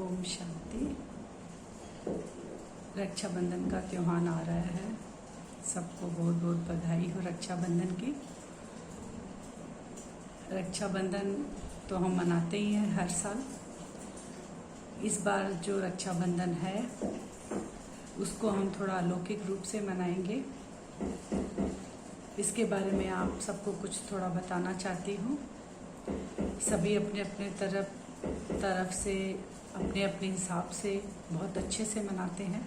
ओम शांति। रक्षाबंधन का त्योहार आ रहा है। सबको बहुत बहुत बधाई हो रक्षाबंधन की। रक्षाबंधन तो हम मनाते ही हैं हर साल। इस बार जो रक्षाबंधन है उसको हम थोड़ा अलौकिक रूप से मनाएंगे। इसके बारे में आप सबको कुछ थोड़ा बताना चाहती हूँ। सभी अपने अपने तरफ से अपने अपने हिसाब से बहुत अच्छे से मनाते हैं।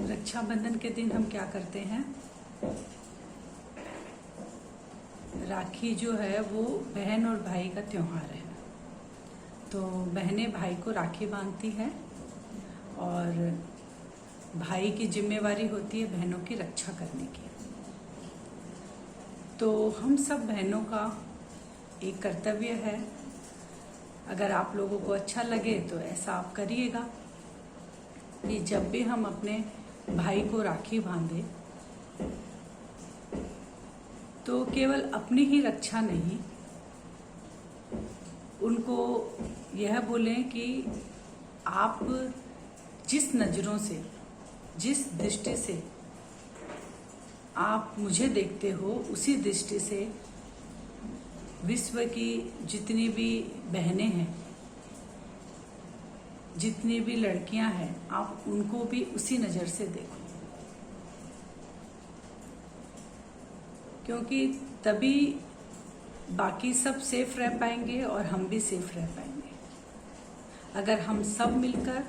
रक्षाबंधन के दिन हम क्या करते हैं, राखी जो है वो बहन और भाई का त्योहार है। तो बहनें भाई को राखी बांधती हैं और भाई की जिम्मेवारी होती है बहनों की रक्षा करने की। तो हम सब बहनों का एक कर्तव्य है, अगर आप लोगों को अच्छा लगे तो ऐसा आप करिएगा कि जब भी हम अपने भाई को राखी बांधे तो केवल अपनी ही रक्षा नहीं, उनको यह बोलें कि आप जिस नज़रों से, जिस दृष्टि से आप मुझे देखते हो, उसी दृष्टि से विश्व की जितनी भी बहनें हैं, जितनी भी लड़कियां हैं, आप उनको भी उसी नज़र से देखो, क्योंकि तभी बाकी सब सेफ रह पाएंगे और हम भी सेफ रह पाएंगे। अगर हम सब मिलकर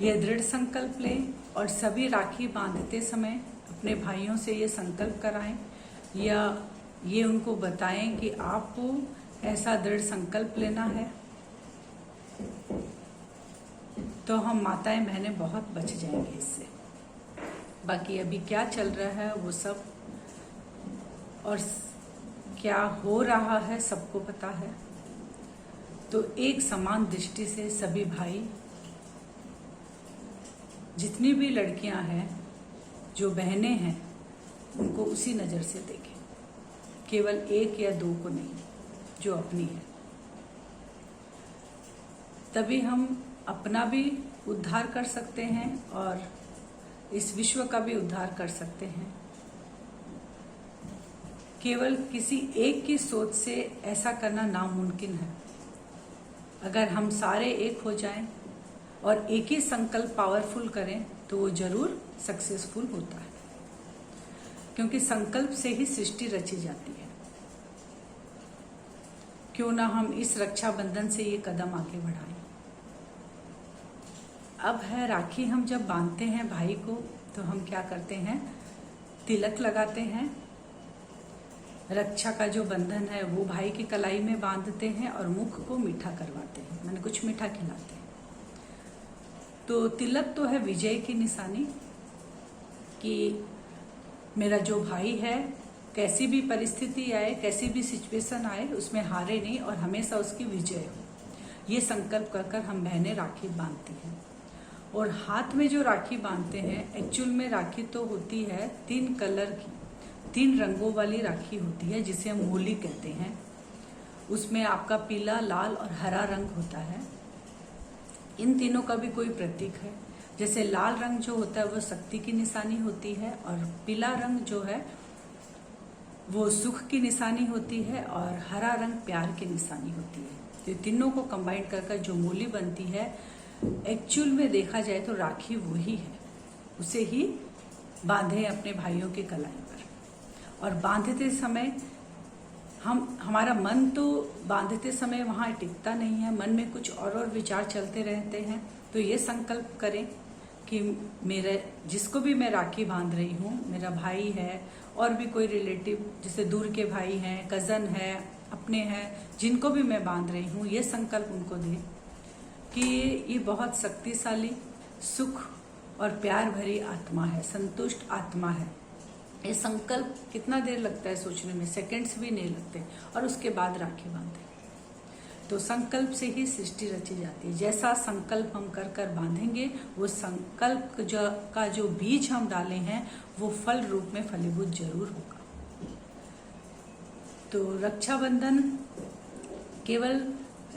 यह दृढ़ संकल्प लें और सभी राखी बांधते समय अपने भाइयों से ये संकल्प कराएं या ये उनको बताएं कि आपको ऐसा दृढ़ संकल्प लेना है, तो हम माताएं बहनें बहुत बच जाएंगे इससे। बाकी अभी क्या चल रहा है वो सब और क्या हो रहा है सबको पता है। तो एक समान दृष्टि से सभी भाई, जितनी भी लड़कियां हैं, जो बहनें हैं, उनको उसी नज़र से देखें, केवल एक या दो को नहीं, जो अपनी है। तभी हम अपना भी उद्धार कर सकते हैं और इस विश्व का भी उद्धार कर सकते हैं। केवल किसी एक की सोच से ऐसा करना नामुमकिन है। अगर हम सारे एक हो जाएं और एक ही संकल्प पावरफुल करें तो वो जरूर सक्सेसफुल होता है, क्योंकि संकल्प से ही सृष्टि रची जाती है। क्यों ना हम इस रक्षाबंधन से ये कदम आगे बढ़ाएं। अब है राखी, हम जब बांधते हैं भाई को तो हम क्या करते हैं, तिलक लगाते हैं। रक्षा का जो बंधन है वो भाई की कलाई में बांधते हैं और मुख को मीठा करवाते हैं, मैंने कुछ मीठा खिलाते हैं। तो तिलक तो है विजय की निशानी कि मेरा जो भाई है, कैसी भी परिस्थिति आए, कैसी भी सिचुएशन आए, उसमें हारे नहीं और हमेशा उसकी विजय हो। ये संकल्प कर कर हम बहनें राखी बांधती हैं। और हाथ में जो राखी बांधते हैं, एक्चुअल में राखी तो होती है 3 कलर की, 3 रंगों वाली राखी होती है, जिसे हम होली कहते हैं। उसमें आपका पीला, लाल और हरा रंग होता है। इन तीनों का भी कोई प्रतीक है। जैसे लाल रंग जो होता है वो शक्ति की निशानी होती है और पीला रंग जो है वो सुख की निशानी होती है और हरा रंग प्यार की निशानी होती है। तो तीनों को कंबाइन कर जो मूली बनती है, एक्चुअल में देखा जाए तो राखी वही है। उसे ही बांधे अपने भाइयों की कलाई पर। और बांधते समय हमारा मन तो बांधते समय वहाँ टिकता नहीं है, मन में कुछ और विचार चलते रहते हैं। तो ये संकल्प करें कि मेरे जिसको भी मैं राखी बांध रही हूँ, मेरा भाई है और भी कोई रिलेटिव, जैसे दूर के भाई हैं, कज़न है, अपने हैं, जिनको भी मैं बांध रही हूँ, ये संकल्प उनको दें कि ये बहुत शक्तिशाली, सुख और प्यार भरी आत्मा है, संतुष्ट आत्मा है। ये संकल्प कितना देर लगता है सोचने में, सेकंड्स भी नहीं लगते, और उसके बाद राखी बांधे। तो संकल्प से ही सृष्टि रची जाती है। जैसा संकल्प हम कर कर बांधेंगे, वो संकल्प का जो बीज हम डाले हैं वो फल रूप में फलीभूत जरूर होगा। तो रक्षाबंधन केवल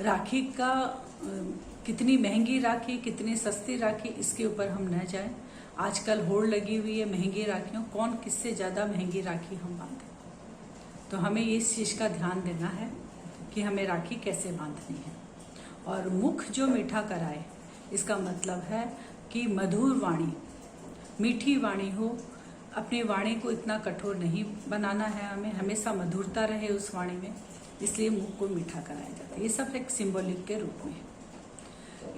राखी का कितनी महंगी राखी, कितनी सस्ती राखी, इसके ऊपर हम न जाएं। आजकल होड़ लगी हुई है महंगी राखियों, कौन किससे ज़्यादा महंगी राखी हम बांधें। तो हमें इस चीज़ का ध्यान देना है कि हमें राखी कैसे बांधनी है। और मुख जो मीठा कराए, इसका मतलब है कि मधुर वाणी, मीठी वाणी हो। अपनी वाणी को इतना कठोर नहीं बनाना है, हमें हमेशा मधुरता रहे उस वाणी में, इसलिए मुख को मीठा कराया जाता है। ये सब एक सिंबॉलिक के रूप में है।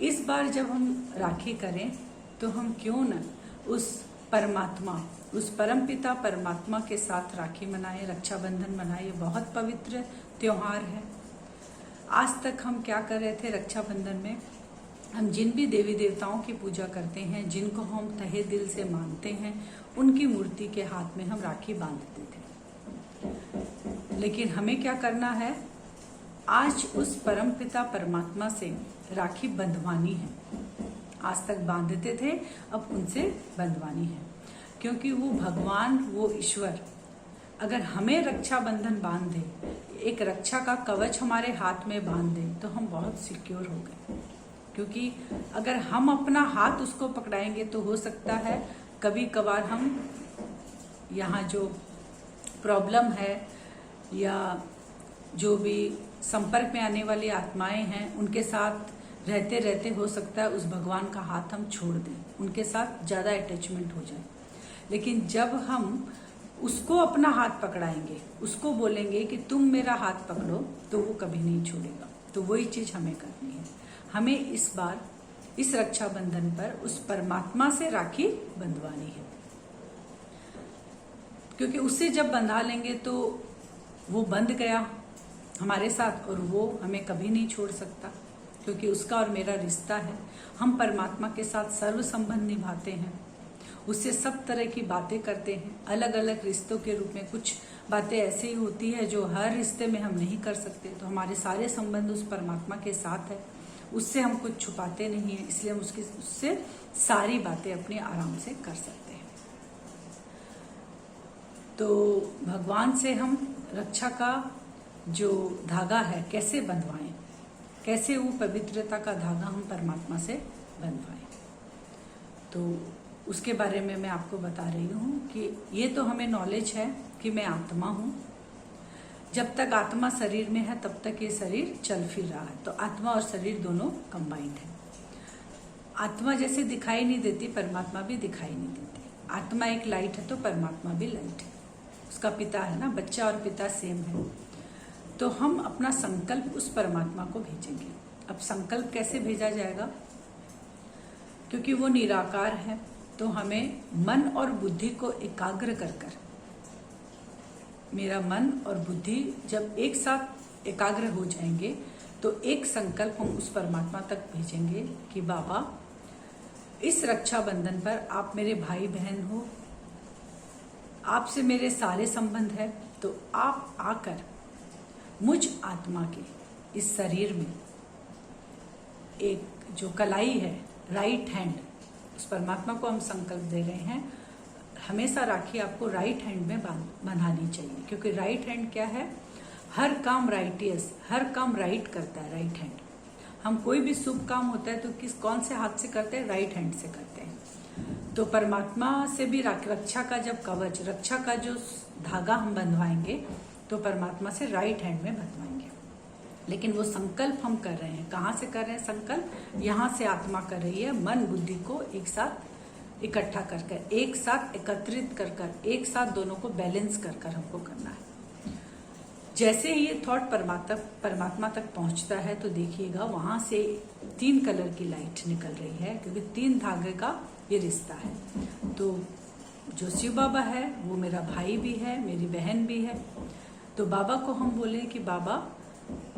इस बार जब हम राखी करें तो हम क्यों न उस परमात्मा, उस परमपिता परमात्मा के साथ राखी मनाएं, रक्षाबंधन मनाएं। ये बहुत पवित्र त्योहार है। आज तक हम क्या कर रहे थे रक्षाबंधन में, हम जिन भी देवी देवताओं की पूजा करते हैं, जिनको हम तहे दिल से मानते हैं, उनकी मूर्ति के हाथ में हम राखी बांधते थे। लेकिन हमें क्या करना है, आज उस परमपिता परमात्मा से राखी बंधवानी है। आज तक बांधते थे, अब उनसे बंधवानी है, क्योंकि वो भगवान, वो ईश्वर अगर हमें रक्षाबंधन बांध दे, एक रक्षा का कवच हमारे हाथ में बांध दे, तो हम बहुत सिक्योर हो गए। क्योंकि अगर हम अपना हाथ उसको पकड़ाएंगे तो हो सकता है कभी कभार हम यहाँ जो प्रॉब्लम है या जो भी संपर्क में आने वाली आत्माएं हैं, उनके साथ रहते रहते हो सकता है उस भगवान का हाथ हम छोड़ दें, उनके साथ ज़्यादा अटैचमेंट हो जाए। लेकिन जब हम उसको अपना हाथ पकड़ाएंगे, उसको बोलेंगे कि तुम मेरा हाथ पकड़ो, तो वो कभी नहीं छोड़ेगा। तो वही चीज़ हमें करनी है। हमें इस बार इस रक्षाबंधन पर उस परमात्मा से राखी बंधवानी है, क्योंकि उससे जब बंधा लेंगे तो वो बंध गया हमारे साथ और वो हमें कभी नहीं छोड़ सकता, क्योंकि उसका और मेरा रिश्ता है। हम परमात्मा के साथ सर्व संबंध निभाते हैं, उससे सब तरह की बातें करते हैं, अलग अलग रिश्तों के रूप में। कुछ बातें ऐसी ही होती है जो हर रिश्ते में हम नहीं कर सकते, तो हमारे सारे संबंध उस परमात्मा के साथ है, उससे हम कुछ छुपाते नहीं है, इसलिए हम उससे सारी बातें अपनी आराम से कर सकते हैं। तो भगवान से हम रक्षा का जो धागा है कैसे बंधवाएं, कैसे वो पवित्रता का धागा हम परमात्मा से बंधवाएं, तो उसके बारे में मैं आपको बता रही हूँ कि ये तो हमें नॉलेज है कि मैं आत्मा हूँ। जब तक आत्मा शरीर में है तब तक ये शरीर चल फिर रहा है, तो आत्मा और शरीर दोनों कंबाइंड है। आत्मा जैसे दिखाई नहीं देती, परमात्मा भी दिखाई नहीं देती। आत्मा एक लाइट है तो परमात्मा भी लाइट है, उसका पिता है ना, बच्चा और पिता सेम है। तो हम अपना संकल्प उस परमात्मा को भेजेंगे। अब संकल्प कैसे भेजा जाएगा, क्योंकि वो निराकार है, तो हमें मन और बुद्धि को एकाग्र कर कर, मेरा मन और बुद्धि जब एक साथ एकाग्र हो जाएंगे तो एक संकल्प हम उस परमात्मा तक भेजेंगे कि बाबा, इस रक्षाबंधन पर आप मेरे भाई बहन हो, आपसे मेरे सारे संबंध है, तो आप आकर मुझ आत्मा के इस शरीर में एक जो कलाई है, राइट हैंड, उस परमात्मा को हम संकल्प दे रहे हैं, हमेशा राखी आपको राइट हैंड में बंधानी चाहिए। क्योंकि राइट हैंड क्या है, हर काम राइटियस, हर काम राइट करता है राइट हैंड। हम कोई भी शुभ काम होता है तो कौन से हाथ से करते हैं, राइट हैंड से करते हैं। तो परमात्मा से भी रक्षा का जब कवच, रक्षा का जो धागा हम बंधवाएंगे तो परमात्मा से राइट हैंड में बंधवाएंगे। लेकिन वो संकल्प हम कर रहे हैं, कहाँ से कर रहे हैं संकल्प, यहाँ से आत्मा कर रही है, मन बुद्धि को एक साथ इकट्ठा कर कर, एक साथ एकत्रित कर कर, एक साथ दोनों को बैलेंस कर कर हमको करना है। जैसे ही ये थॉट परमात्मा तक पहुंचता है तो देखिएगा वहां से 3 कलर की लाइट निकल रही है, क्योंकि 3 धागे का ये रिश्ता है। तो जो शिव बाबा है वो मेरा भाई भी है, मेरी बहन भी है। तो बाबा को हम बोले कि बाबा,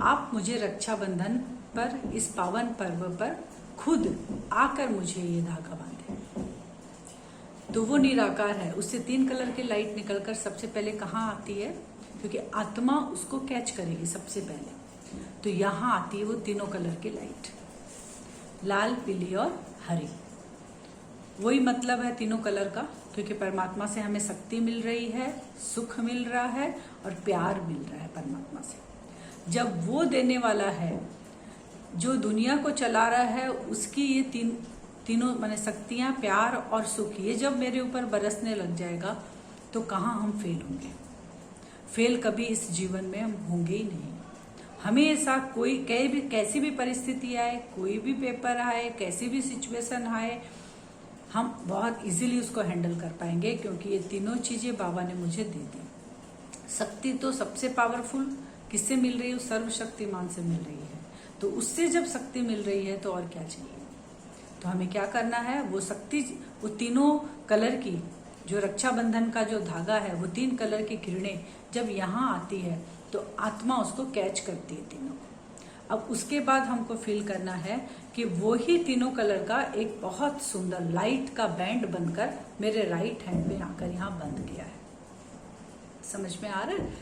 आप मुझे रक्षाबंधन पर, इस पावन पर्व पर खुद आकर मुझे ये धागा बांधे। तो वो निराकार है, उससे 3 कलर की लाइट निकलकर सबसे पहले कहाँ आती है, क्योंकि आत्मा उसको कैच करेगी सबसे पहले, तो यहाँ आती है वो तीनों कलर की लाइट, लाल, पीली और हरी। वही मतलब है तीनों कलर का, क्योंकि परमात्मा से हमें शक्ति मिल रही है, सुख मिल रहा है और प्यार मिल रहा है परमात्मा से। जब वो देने वाला है जो दुनिया को चला रहा है उसकी ये तीनों माने शक्तियां, प्यार और सुख, ये जब मेरे ऊपर बरसने लग जाएगा तो कहाँ हम फेल होंगे। फेल कभी इस जीवन में हम होंगे ही नहीं। हमेशा कोई कैसी भी परिस्थिति आए, कोई भी पेपर आए, कैसी भी सिचुएशन आए, हम बहुत इजीली उसको हैंडल कर पाएंगे, क्योंकि ये तीनों चीजें बाबा ने मुझे दे दी। शक्ति तो सबसे पावरफुल किससे मिल रही है? सर्वशक्तिमान से मिल रही है। तो उससे जब शक्ति मिल रही है तो और क्या चाहिए। तो हमें क्या करना है, वो शक्ति, वो तीनों कलर की जो रक्षाबंधन का जो धागा है, वो 3 कलर की किरणें जब यहाँ आती है तो आत्मा उसको कैच करती है तीनों। अब उसके बाद हमको फील करना है कि वो ही तीनों कलर का एक बहुत सुंदर लाइट का बैंड बनकर मेरे राइट हैंड में आकर यहाँ बंध गया है। समझ में आ रहा है?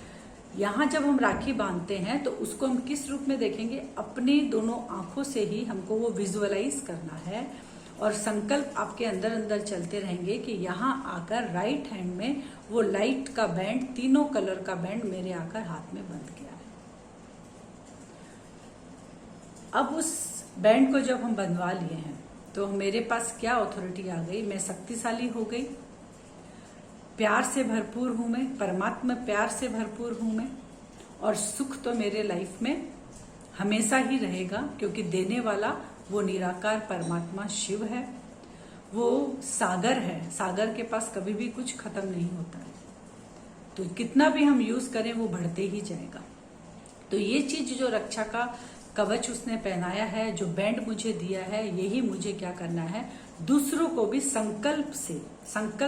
यहाँ जब हम राखी बांधते हैं तो उसको हम किस रूप में देखेंगे? अपनी दोनों आंखों से ही हमको वो विजुअलाइज करना है, और संकल्प आपके अंदर अंदर चलते रहेंगे कि यहाँ आकर राइट हैंड में वो लाइट का बैंड, तीनों कलर का बैंड मेरे आकर हाथ में बंध गया है। अब उस बैंड को जब हम बंधवा लिए हैं तो मेरे पास क्या अथॉरिटी आ गई? मैं शक्तिशाली हो गई, प्यार से भरपूर हूं मैं, परमात्मा प्यार से भरपूर हूं मैं, और सुख तो मेरे लाइफ में हमेशा ही रहेगा, क्योंकि देने वाला वो निराकार परमात्मा शिव है। वो सागर है, सागर के पास कभी भी कुछ खत्म नहीं होता है। तो कितना भी हम यूज करें वो बढ़ते ही जाएगा। तो ये चीज जो रक्षा का कवच उसने पहनाया है, जो बैंड मुझे दिया है, यही मुझे क्या करना है, दूसरों को भी संकल्प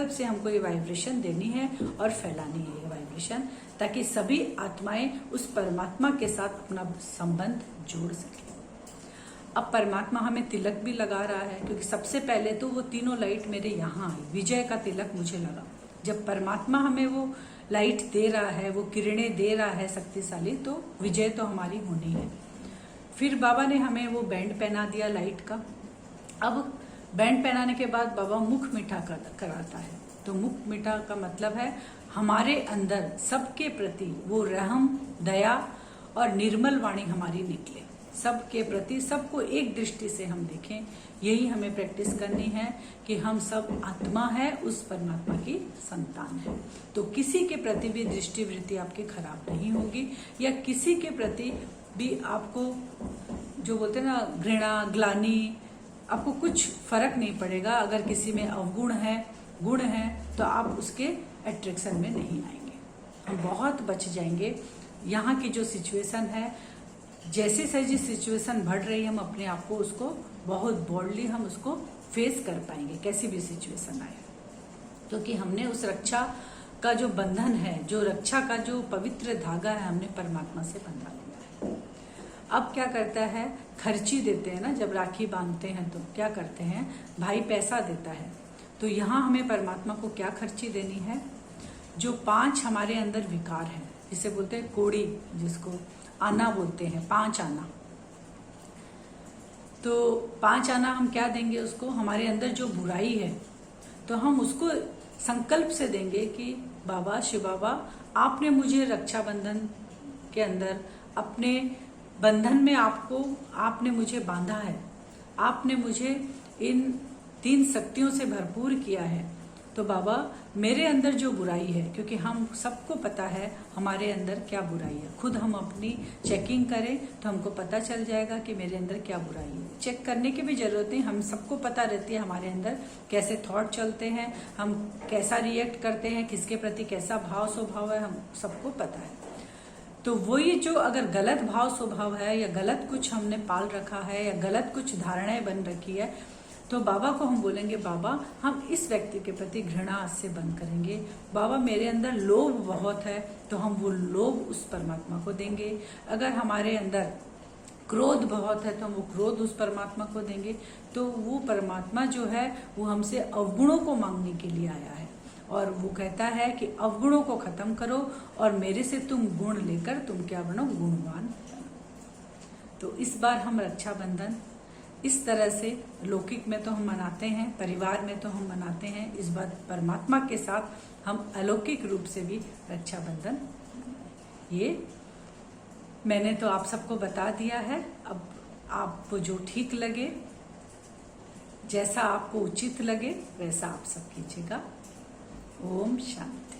से हमको ये वाइब्रेशन देनी है और फैलानी है ये वाइब्रेशन, ताकि सभी आत्माएं उस परमात्मा के साथ अपना संबंध जोड़ सके। अब परमात्मा हमें तिलक भी लगा रहा है, क्योंकि सबसे पहले तो वो तीनों लाइट मेरे यहाँ आई, विजय का तिलक मुझे लगा। जब परमात्मा हमें वो लाइट दे रहा है, वो किरणें दे रहा है शक्तिशाली, तो विजय तो हमारी होनी है। फिर बाबा ने हमें वो बैंड पहना दिया लाइट का। अब बैंड पहनाने के बाद बाबा मुख मीठा कराता है। तो मुख मीठा का मतलब है हमारे अंदर सबके प्रति वो रहम, दया और निर्मल वाणी हमारी निकले, सबके प्रति, सबको एक दृष्टि से हम देखें। यही हमें प्रैक्टिस करनी है कि हम सब आत्मा है, उस परमात्मा की संतान है। तो किसी के प्रति भी दृष्टिवृत्ति आपकी खराब नहीं होगी, या किसी के प्रति भी आपको जो बोलते हैं ना घृणा, ग्लानि, आपको कुछ फर्क नहीं पड़ेगा। अगर किसी में अवगुण है, गुण है, तो आप उसके अट्रैक्शन में नहीं आएंगे, हम बहुत बच जाएंगे। यहाँ की जो सिचुएशन है, जैसे सही सिचुएशन बढ़ रही है, हम अपने आप को उसको बहुत बोल्डली हम उसको फेस कर पाएंगे, कैसी भी सिचुएशन आए, क्योंकि हमने उस रक्षा का जो बंधन है, जो रक्षा का जो पवित्र धागा है, हमने परमात्मा से बंधा लिया है। अब क्या करता है, खर्ची देते हैं ना, जब राखी बांधते हैं तो क्या करते हैं, भाई पैसा देता है। तो यहाँ हमें परमात्मा को क्या खर्ची देनी है? जो 5 हमारे अंदर विकार है, जिसे बोलते हैं कोड़ी, जिसको आना बोलते हैं, 5 आना। तो 5 आना हम क्या देंगे उसको? हमारे अंदर जो बुराई है, तो हम उसको संकल्प से देंगे कि बाबा, शिव बाबा, आपने मुझे रक्षाबंधन के अंदर अपने बंधन में आपने मुझे बांधा है, आपने मुझे इन 3 शक्तियों से भरपूर किया है। तो बाबा, मेरे अंदर जो बुराई है, क्योंकि हम सबको पता है हमारे अंदर क्या बुराई है, खुद हम अपनी चेकिंग करें तो हमको पता चल जाएगा कि मेरे अंदर क्या बुराई है। चेक करने की भी जरूरत नहीं, हम सबको पता रहती है हमारे अंदर कैसे थॉट चलते हैं, हम कैसा रिएक्ट करते हैं, किसके प्रति कैसा भाव स्वभाव है, हम सबको पता है। तो वही जो अगर गलत भाव स्वभाव है, या गलत कुछ हमने पाल रखा है, या गलत कुछ धारणाएं बन रखी है, तो बाबा को हम बोलेंगे, बाबा हम इस व्यक्ति के प्रति घृणा आज से बंद करेंगे। बाबा मेरे अंदर लोभ बहुत है, तो हम वो लोभ उस परमात्मा को देंगे। अगर हमारे अंदर क्रोध बहुत है, तो हम वो क्रोध उस परमात्मा को देंगे। तो वो परमात्मा जो है वो हमसे अवगुणों को मांगने के लिए आया है, और वो कहता है कि अवगुणों को खत्म करो और मेरे से तुम गुण लेकर तुम क्या बनो, गुणवान। तो इस बार हम रक्षाबंधन इस तरह से लौकिक में तो हम मनाते हैं, परिवार में तो हम मनाते हैं, इस बार परमात्मा के साथ हम अलौकिक रूप से भी रक्षाबंधन। ये मैंने तो आप सबको बता दिया है। अब आपको जो ठीक लगे, जैसा आपको उचित लगे वैसा आप सब कीजिएगा। ओम शांति।